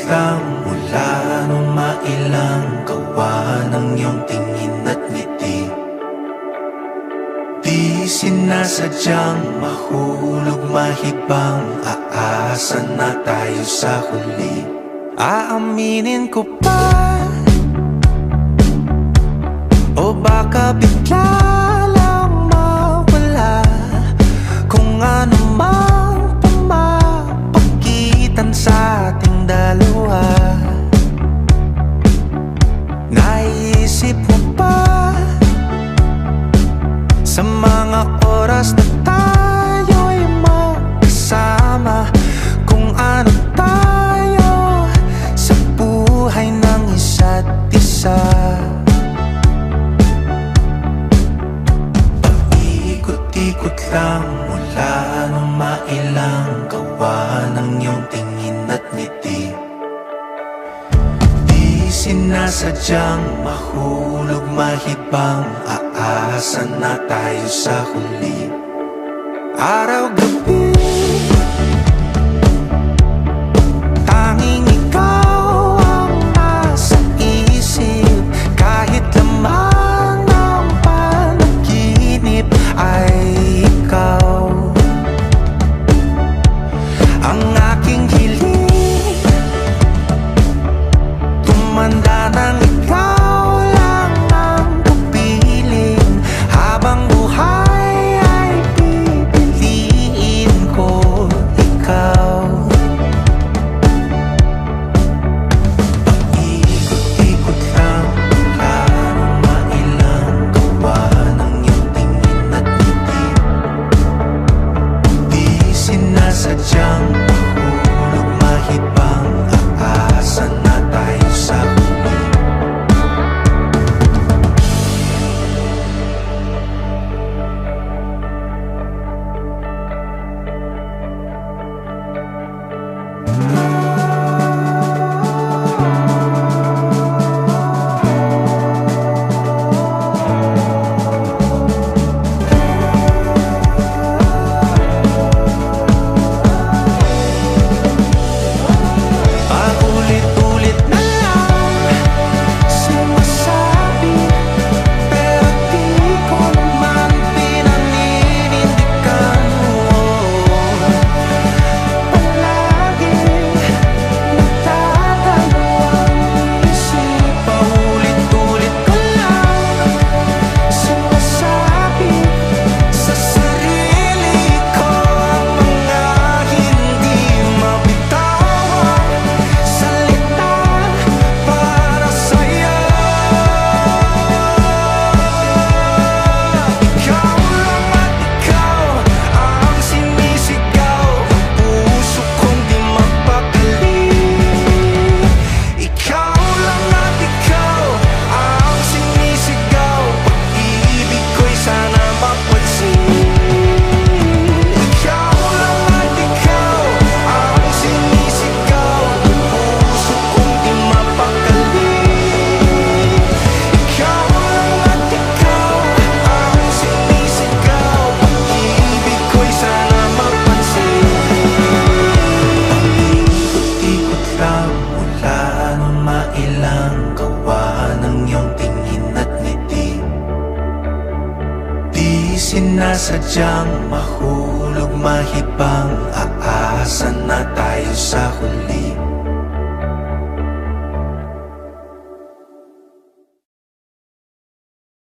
lang mula nung mailang gawa ng iyong tingin at ngiti. Di sinasadyang mahulog mahibang, aasa na tayo sa huli. Aaminin ko pa, o baka bigla lang mawala kung ano mang pumapagitan sa ating dalawa. Naisip mo ba sa mga oras na tayo'y magkasama, kung ano tayo sa buhay ng isa't isa? Paikot-ikot lang mula nung mailang gawa ng iyong tingin at ngiti. Di sinasadyang mahulog mahibang, aasa na tayo sa huli. Araw-gabi tanging ikaw ang nasa isip, kahit lamang ng panaginip ay ikaw. Ang aking hiling, tumanda ng ikaw lang ang kapiling, habang buhay ay pipiliin ko ikaw. Paikot-ikot lang mula nung mailang gawa ng iyong tingin at ngiti. Di sinasadyang mahulog mahibang, aasa na tayo sa huli. Paulit-ulit na lang sinasabi, pero di ko naman pinaninindigan mo. Palagi nagdadalawang isip, paulit-ulit ko lang sinasabi sa sarili ko ang mga hindi mabitawang salita para sa'yo. Ikaw lang at ikaw ang sinisigaw, ang puso kong di mapakali. Ikaw lang at ikaw ang sinisigaw, pag-ibig ko'y sana mapansin. Ikaw lang at ikaw ang sinisigaw, ang puso kong di mapakali. Ikaw lang at ikaw ang sinisigaw, pag-ibig ko'y sana mapansin. Ikot-ikot lang mula nung mailang gawa ng iyong tingin at ngiti. Di sinasadyang mahulog mahibang, aasa na tayo sa huli.